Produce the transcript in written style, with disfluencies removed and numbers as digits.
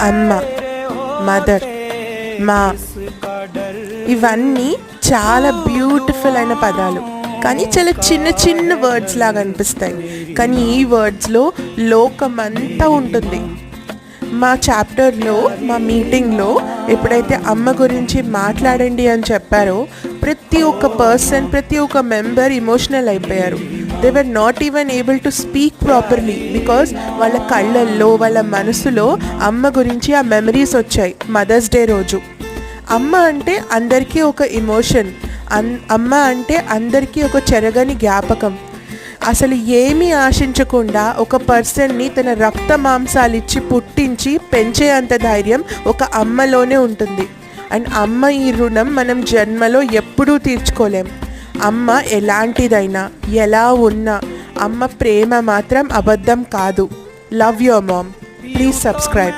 అమ్మ, మదర్, మా, ఇవన్నీ చాలా బ్యూటిఫుల్ అయిన పదాలు, కానీ చాలా చిన్న చిన్న వర్డ్స్ లాగా అనిపిస్తాయి. కానీ ఈ వర్డ్స్లో లోకమంతా ఉంటుంది. మా చాప్టర్లో, మా మీటింగ్లో ఎప్పుడైతే అమ్మ గురించి మాట్లాడండి అని చెప్పారో ప్రతి ఒక్క పర్సన్, ప్రతి ఒక్క మెంబర్ ఎమోషనల్ అయిపోయారు. They were not even able to speak properly because వాళ్ళ కళ్ళల్లో, వాళ్ళ మనసులో అమ్మ గురించి ఆ మెమరీస్ వచ్చాయి. మదర్స్ డే రోజు అమ్మ అంటే అందరికీ ఒక ఎమోషన్, అమ్మ అంటే అందరికీ ఒక చెరగని జ్ఞాపకం. అసలు ఏమీ ఆశించకుండా ఒక పర్సన్ని తన రక్త మాంసాలిచ్చి పుట్టించి పెంచే అంత ధైర్యం ఒక అమ్మలోనే ఉంటుంది. అండ్ అమ్మ ఈ రుణం మనం జన్మలో ఎప్పుడూ తీర్చుకోలేం. అమ్మ ఎలాంటిదైనా, ఎలా ఉన్నా అమ్మ ప్రేమ మాత్రం అబద్ధం కాదు. Love your mom. Please subscribe.